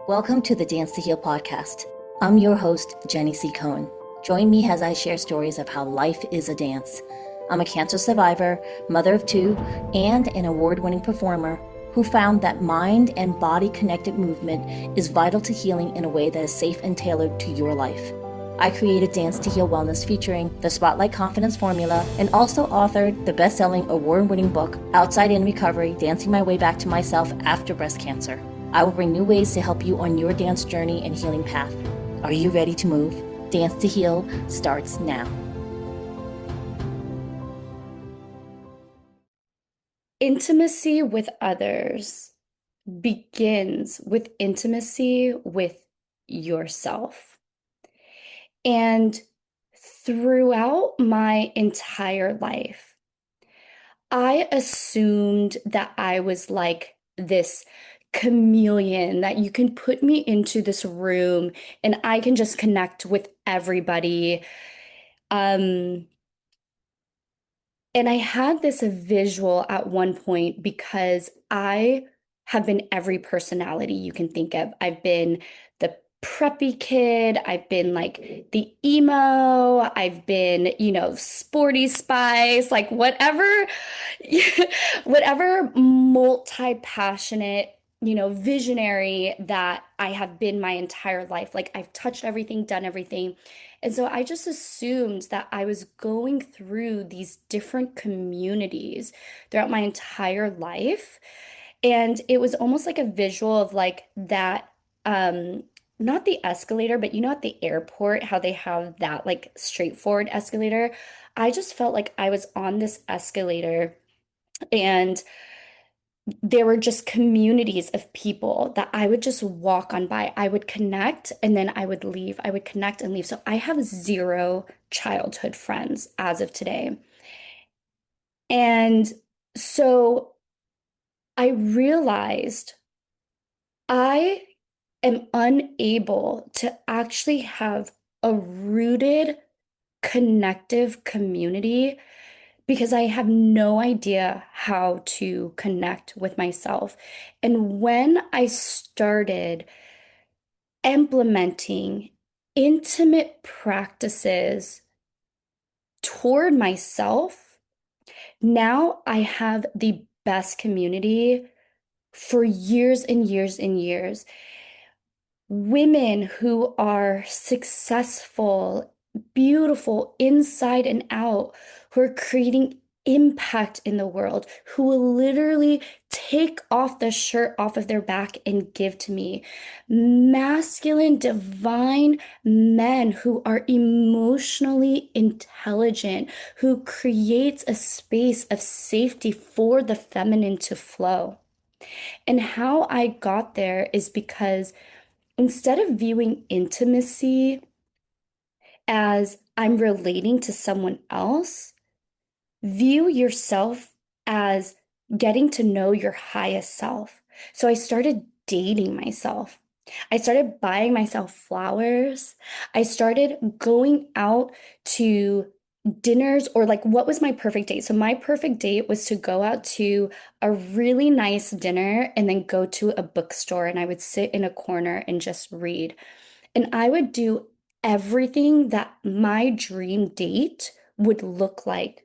Welcome to the Dance to Heal podcast. I'm your host, Jenny C. Cohen. Join me as I share stories of how life is a dance. I'm a cancer survivor, mother of two, and an award-winning performer who found that mind and body connected movement is vital to healing in a way that is safe and tailored to your life. I created Dance to Heal Wellness featuring the Spotlight Confidence Formula and also authored the best-selling award-winning book, Outside In Recovery, Dancing My Way Back to Myself After Breast Cancer. I will bring new ways to help you on your dance journey and healing path. Are you ready to move? Dance to Heal starts now. Intimacy with others begins with intimacy with yourself. And throughout my entire life, I assumed that I was like this chameleon, that you can put me into this room and I can just connect with everybody. And I had this visual at one point because I have been every personality you can think of. I've been the preppy kid, I've been like the emo, I've been, sporty spice, like whatever, whatever multi-passionate, visionary that I have been my entire life. Like I've touched everything, done everything. And so I just assumed that I was going through these different communities throughout my entire life. And it was almost like a visual of like that, not the escalator, but at the airport, how they have that like straightforward escalator. I just felt like I was on this escalator and there were just communities of people that I would just walk on by. I would connect and then I would leave. I would connect and leave. So I have zero childhood friends as of today. And so I realized I am unable to actually have a rooted, connective community because I have no idea how to connect with myself. And when I started implementing intimate practices toward myself, now I have the best community for years and years and years. Women who are successful, beautiful inside and out, who are creating impact in the world, who will literally take off the shirt off of their back and give to me. Masculine, divine men who are emotionally intelligent, who creates a space of safety for the feminine to flow. And how I got there is because instead of viewing intimacy as I'm relating to someone else, view yourself as getting to know your highest self. So I started dating myself. I started buying myself flowers. I started going out to dinners, or like what was my perfect date? So my perfect date was to go out to a really nice dinner and then go to a bookstore and I would sit in a corner and just read. And I would do everything that my dream date would look like.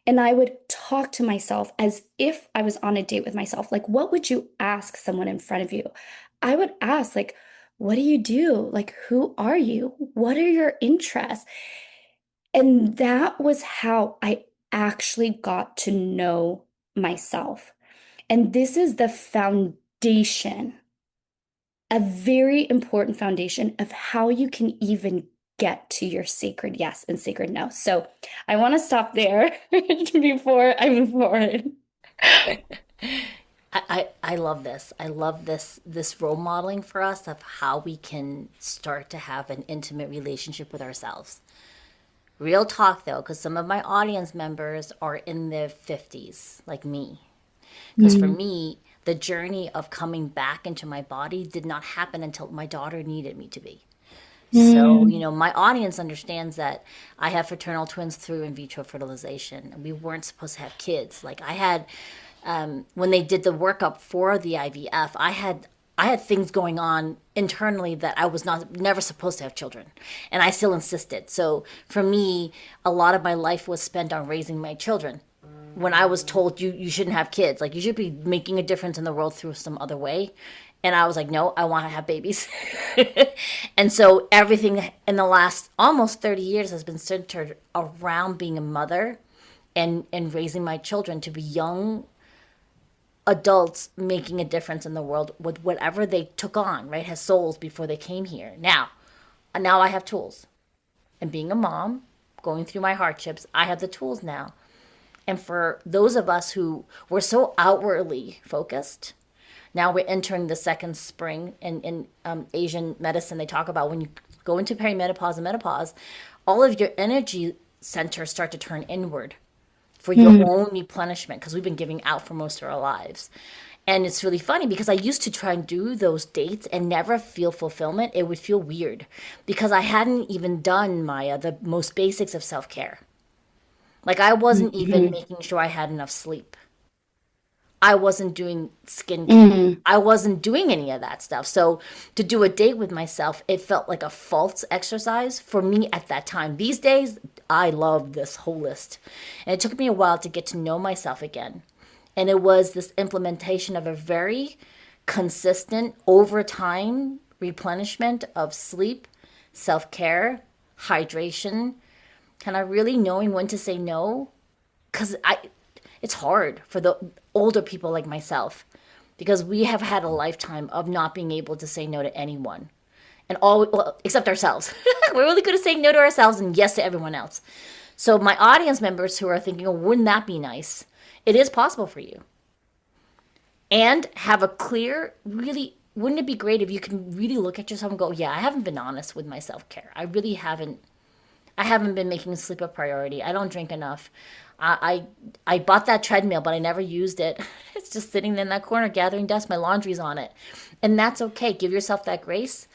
And I would talk to myself as if I was on a date with myself. Like, what would you ask someone in front of you? I would ask, like, what do you do? Like, who are you? What are your interests? And that was how I actually got to know myself. And this is the foundation, a very important foundation of how you can even get to your sacred yes and sacred no. So I want to stop there before I move forward. I love this. I love this role modeling for us of how we can start to have an intimate relationship with ourselves. Real talk though, because some of my audience members are in their 50s, like me. Because for me, the journey of coming back into my body did not happen until my daughter needed me to be. So, my audience understands that I have fraternal twins through in vitro fertilization, and we weren't supposed to have kids. Like I had, when they did the workup for the IVF, I had I had things going on internally that I was not never supposed to have children, and I still insisted. So for me, a lot of my life was spent on raising my children. When I was told you shouldn't have kids, like you should be making a difference in the world through some other way, and I was like, no, I want to have babies. And so everything in the last almost 30 years has been centered around being a mother and raising my children to be young adults making a difference in the world with whatever they took on, right? As souls before they came here. Now I have tools. And being a mom, going through my hardships, I have the tools now. And for those of us who were so outwardly focused, now we're entering the second spring. In Asian medicine, they talk about when you go into perimenopause and menopause, all of your energy centers start to turn inward for your own replenishment because we've been giving out for most of our lives. And it's really funny because I used to try and do those dates and never feel fulfillment. It would feel weird because I hadn't even done, Maya, the most basics of self care. Like I wasn't even Mhm. making sure I had enough sleep. I wasn't doing skincare. Mhm. I wasn't doing any of that stuff. So to do a date with myself, it felt like a false exercise for me at that time. These days, I love this whole list. And it took me a while to get to know myself again. And it was this implementation of a very consistent, over time replenishment of sleep, self care, hydration, kind of really knowing when to say no because it's hard for the older people like myself because we have had a lifetime of not being able to say no to anyone and all well, except ourselves. We're really good at saying no to ourselves and yes to everyone else. So my audience members who are thinking, oh, wouldn't that be nice? It is possible for you. And have a clear, really, wouldn't it be great if you can really look at yourself and go, yeah, I haven't been honest with my self care. I haven't been making sleep a priority. I don't drink enough. I bought that treadmill, but I never used it. It's just sitting in that corner gathering dust. My laundry's on it. And that's okay. Give yourself that grace.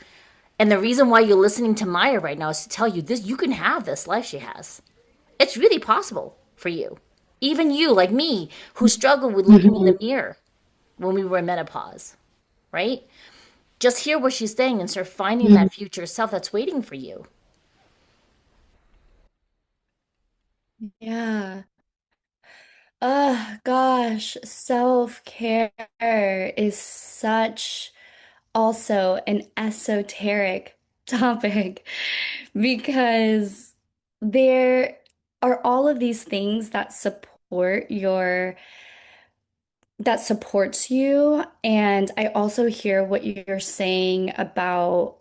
And the reason why you're listening to Maya right now is to tell you this you can have this life she has. It's really possible for you. Even you, like me, who struggled with looking in Mhm. the mirror when we were in menopause, right? Just hear what she's saying and start finding Mhm. that future self that's waiting for you. Yeah. Gosh, self-care is such also an esoteric topic because there are all of these things that support your that supports you. And I also hear what you're saying about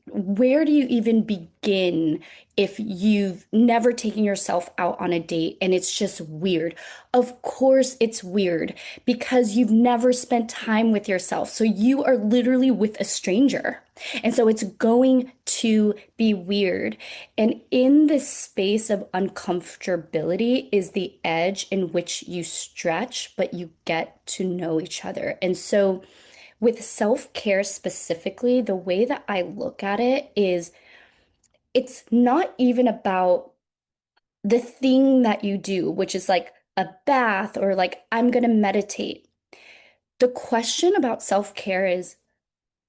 where do you even begin if you've never taken yourself out on a date and it's just weird? Of course, it's weird because you've never spent time with yourself. So you are literally with a stranger. And so it's going to be weird. And in this space of uncomfortability is the edge in which you stretch, but you get to know each other. And so with self-care specifically, the way that I look at it is it's not even about the thing that you do, which is like a bath or like I'm going to meditate. The question about self-care is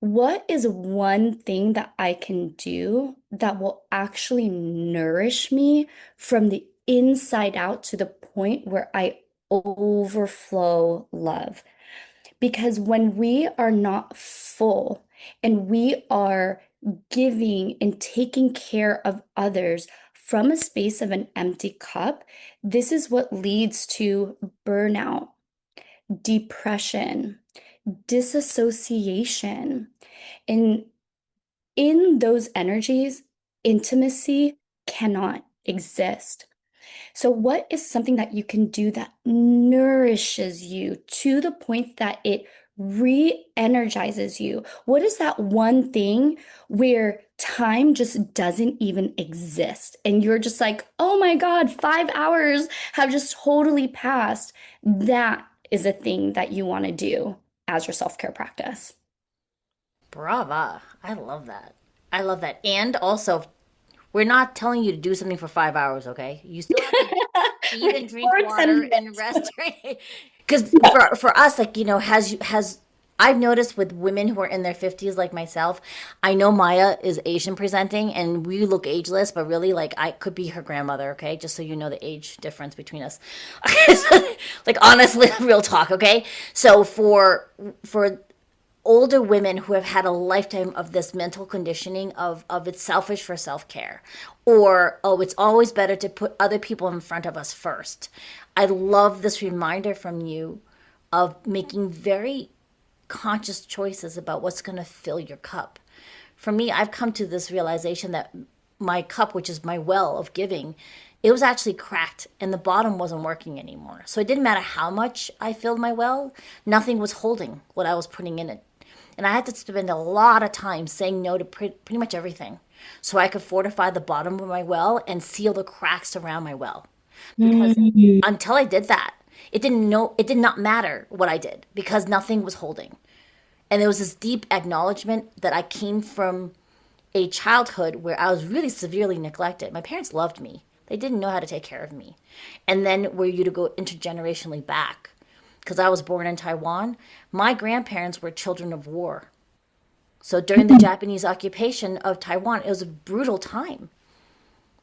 what is one thing that I can do that will actually nourish me from the inside out to the point where I overflow love? Because when we are not full and we are giving and taking care of others from a space of an empty cup, this is what leads to burnout, depression, disassociation. And in those energies, intimacy cannot exist. So, what is something that you can do that nourishes you to the point that it re-energizes you? What is that one thing where time just doesn't even exist? And you're just like, oh my God, 5 hours have just totally passed. That is a thing that you want to do as your self-care practice. Brava. I love that. I love that. And also, we're not telling you to do something for 5 hours, okay? You still have to eat and drink For 10 water and minutes. rest. Because for us, like, has I've noticed with women who are in their 50s, like myself, I know Maya is Asian presenting and we look ageless, but really, like, I could be her grandmother, okay? Just so you know the age difference between us. Like, honestly, real talk, okay? So, for older women who have had a lifetime of this mental conditioning of it's selfish for self-care, or oh, it's always better to put other people in front of us first. I love this reminder from you of making very conscious choices about what's going to fill your cup. For me, I've come to this realization that my cup, which is my well of giving, it was actually cracked and the bottom wasn't working anymore. So it didn't matter how much I filled my well, nothing was holding what I was putting in it. And I had to spend a lot of time saying no to pretty much everything so I could fortify the bottom of my well and seal the cracks around my well. Because Mm. until I did that, it did not matter what I did because nothing was holding. And there was this deep acknowledgement that I came from a childhood where I was really severely neglected. My parents loved me. They didn't know how to take care of me. And then were you to go intergenerationally back, because I was born in Taiwan, my grandparents were children of war. So during the Japanese occupation of Taiwan, it was a brutal time.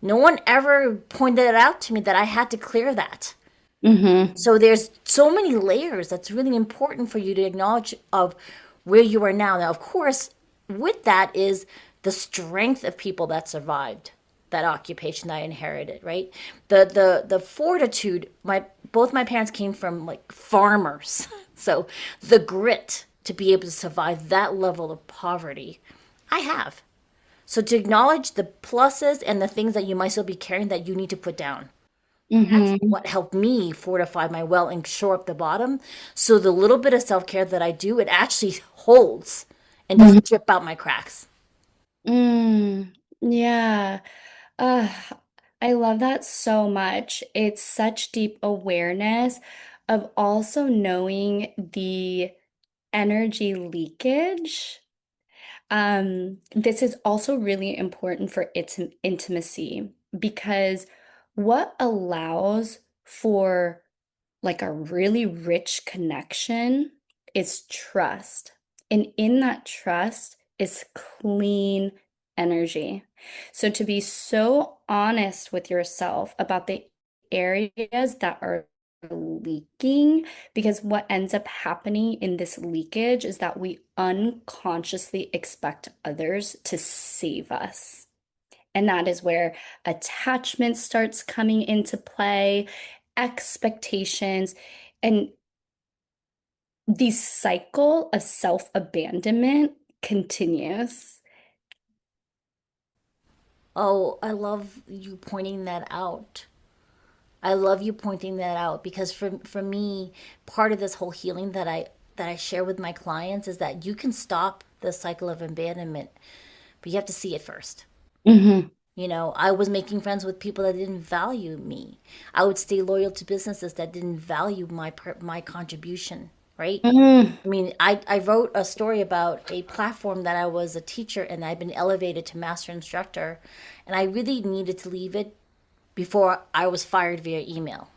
No one ever pointed it out to me that I had to clear that. Mm-hmm. So there's so many layers that's really important for you to acknowledge of where you are now. Now, of course, with that is the strength of people that survived that occupation that I inherited, right? The fortitude. Both my parents came from like farmers, so the grit to be able to survive that level of poverty, I have. So to acknowledge the pluses and the things that you might still be carrying that you need to put down. That's Mm-hmm. what helped me fortify my well and shore up the bottom. So the little bit of self care that I do, it actually holds and doesn't drip out my cracks. Mm. Yeah. Uh, I love that so much. It's such deep awareness of also knowing the energy leakage. This is also really important for its intimacy because what allows for like a really rich connection is trust. And in that trust is clean energy. So to be so honest with yourself about the areas that are leaking, because what ends up happening in this leakage is that we unconsciously expect others to save us. And that is where attachment starts coming into play, expectations, and the cycle of self-abandonment continues. Oh, I love you pointing that out. I love you pointing that out because for me, part of this whole healing that I share with my clients is that you can stop the cycle of abandonment, but you have to see it first. Mm-hmm. You know, I was making friends with people that didn't value me. I would stay loyal to businesses that didn't value my contribution, right? Mm. I mean, I wrote a story about a platform that I was a teacher and I'd been elevated to master instructor, and I really needed to leave it before I was fired via email.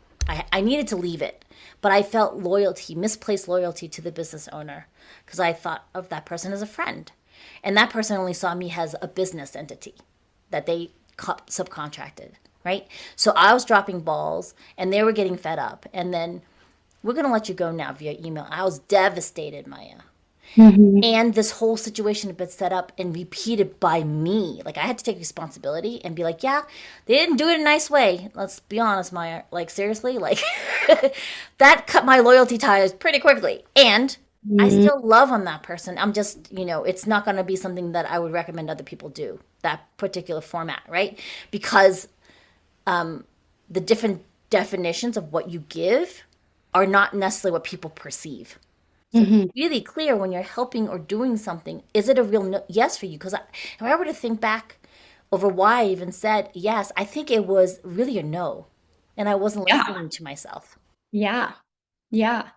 I needed to leave it, but I felt loyalty, misplaced loyalty to the business owner because I thought of that person as a friend. And that person only saw me as a business entity that they subcontracted, right? So I was dropping balls and they were getting fed up. And then we're going to let you go now via email. I was devastated, Maya. Mm-hmm. And this whole situation had been set up and repeated by me. Like I had to take responsibility and be like, yeah, they didn't do it in a nice way. Let's be honest, Maya. Like seriously, like that cut my loyalty ties pretty quickly. And I Mm-hmm. still love on that person. I'm just, it's not going to be something that I would recommend other people do, that particular format, right? Because the different definitions of what you give are not necessarily what people perceive. So be Mm-hmm. really clear when you're helping or doing something. Is it a real no, yes for you? Because if I were to think back over why I even said yes, I think it was really a no. And I wasn't Yeah. listening to myself. Yeah. Yeah.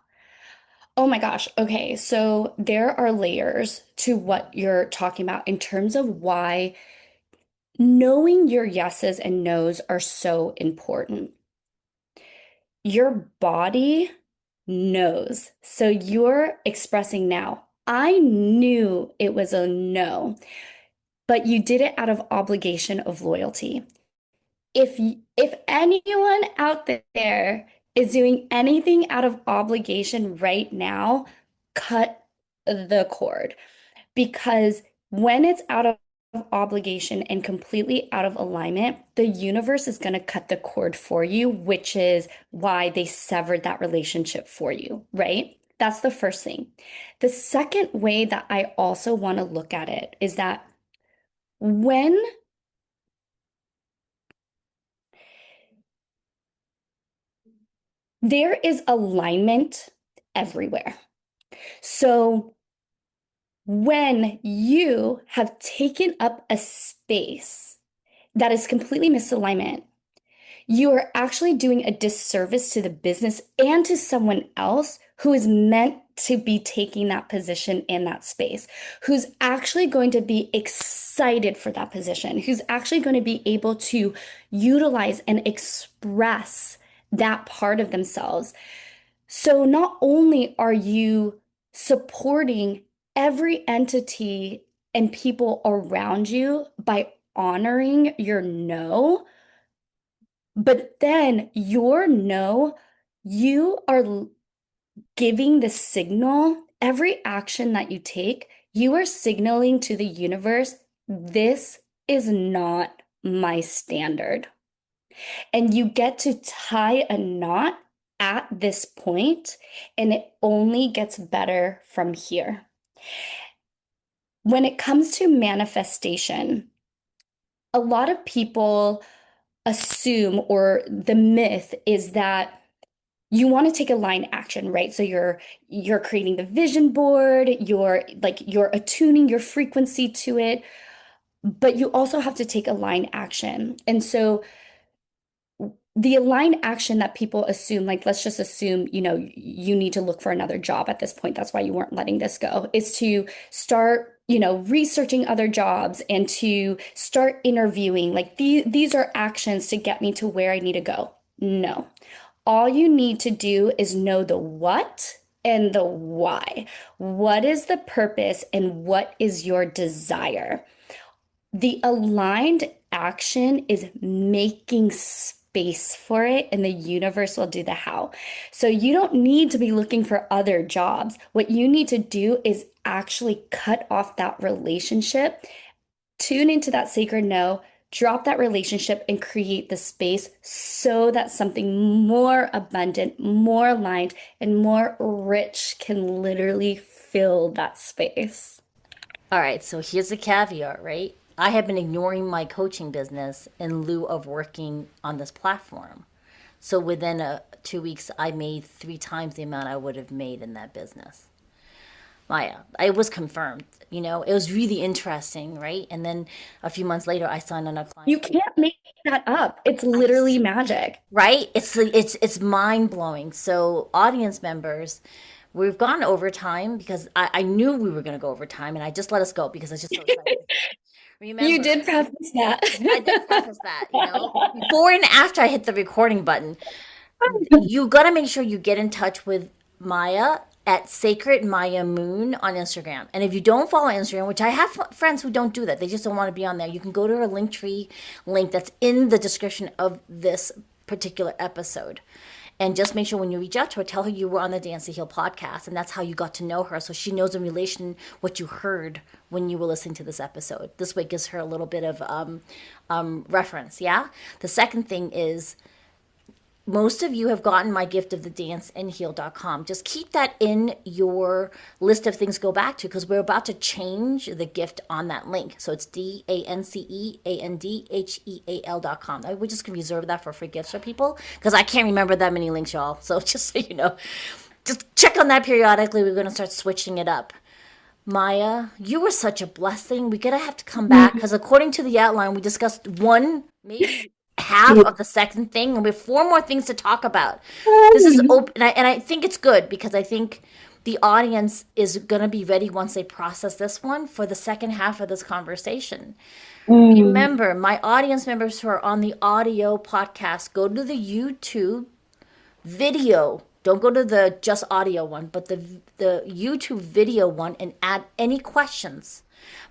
Oh my gosh. Okay. So there are layers to what you're talking about in terms of why knowing your yeses and nos are so important. Your body knows. So you're expressing now. I knew it was a no, but you did it out of obligation of loyalty. If anyone out there is doing anything out of obligation right now, cut the cord. Because when it's out of obligation and completely out of alignment, the universe is going to cut the cord for you, which is why they severed that relationship for you, right? That's the first thing. The second way that I also want to look at it is that when there is alignment everywhere. So when you have taken up a space that is completely misalignment, you are actually doing a disservice to the business and to someone else who is meant to be taking that position in that space, who's actually going to be excited for that position, who's actually going to be able to utilize and express that part of themselves. So not only are you supporting every entity and people around you by honoring your no, but then your no, you are giving the signal, every action that you take, you are signaling to the universe, this is not my standard. And you get to tie a knot at this point, and it only gets better from here. When it comes to manifestation, a lot of people assume, or the myth is that you want to take a line action, right? So you're creating the vision board, you're attuning your frequency to it, but you also have to take a line action. And so the aligned action that people assume, like let's just assume, you need to look for another job at this point. That's why you weren't letting this go, is to start, researching other jobs and to start interviewing. Like these are actions to get me to where I need to go. No. All you need to do is know the what and the why. What is the purpose and what is your desire? The aligned action is making space for it, and the universe will do the how. So you don't need to be looking for other jobs. What you need to do is actually cut off that relationship, tune into that sacred no, drop that relationship, and create the space so that something more abundant, more aligned, and more rich can literally fill that space. All right, so here's the caveat, right? I have been ignoring my coaching business in lieu of working on this platform. So within 2 weeks, I made 3 times the amount I would have made in that business. Maya, it was confirmed. It was really interesting, right? And then a few months later, I signed on a client. You can't make that up. It's I, literally magic. right? It's mind blowing. So audience members, we've gone overtime because I knew we were going to go overtime, and I just let us go because I was just so excited. You Remember, did preface that. I did preface that, before and after I hit the recording button. You got to make sure you get in touch with Maya at Sacred Mya Moon on Instagram. And if you don't follow Instagram, which I have friends who don't do that, they just don't want to be on there, you can go to her Linktree link that's in the description of this particular episode. And just make sure when you reach out to her, tell her you were on the Dance to Heal podcast, and that's how you got to know her. So she knows in relation what you heard when you were listening to this episode. This way gives her a little bit of reference. Yeah. The second thing is, most of you have gotten my gift of the danceandheal.com. Just keep that in your list of things to go back to, because we're about to change the gift on that link. So it's DANCEANDHEAL.com. We're just going to reserve that for free gifts for people, because I can't remember that many links, y'all. So just so you know, just check on that periodically. We're going to start switching it up. Maya, you were such a blessing. We're going to have to come back, because according to the outline, we discussed one, maybe half of the second thing, and we have 4 more things to talk about. This is open, and I think it's good, because I think the audience is going to be ready once they process this one for the second half of this conversation. Remember, my audience members who are on the audio podcast, go to the YouTube video Don't go to the just audio one, but the YouTube video one, and add any questions.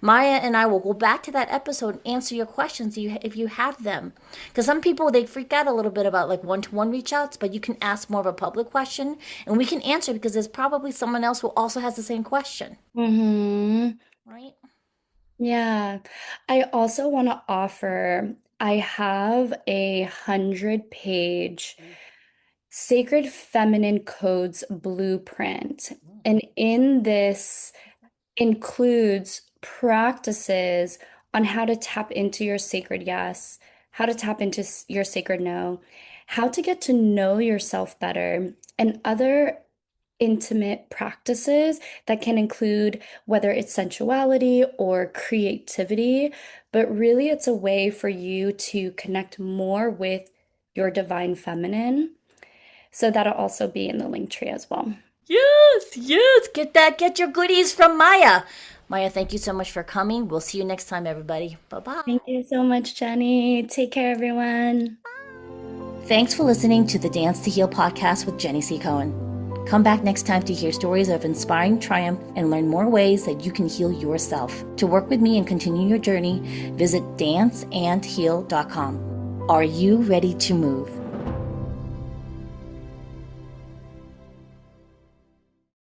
Maya and I will go back to that episode and answer your questions if you have them. Because some people, they freak out a little bit about like one-to-one reach outs, but you can ask more of a public question and we can answer because there's probably someone else who also has the same question. Mm-hmm. Right? Yeah. I also want to offer, I have 100-page Sacred Feminine Codes blueprint. And in this includes practices on how to tap into your sacred yes, how to tap into your sacred no, how to get to know yourself better, and other intimate practices that can include whether it's sensuality or creativity, but really it's a way for you to connect more with your divine feminine. So that'll also be in the link tree as well. Yes, yes. Get your goodies from Maya. Maya, thank you so much for coming. We'll see you next time, everybody. Bye-bye. Thank you so much, Jenny. Take care, everyone. Thanks for listening to the Dance to Heal podcast with Jenny C. Cohen. Come back next time to hear stories of inspiring triumph and learn more ways that you can heal yourself. To work with me and continue your journey, visit danceandheal.com. Are you ready to move?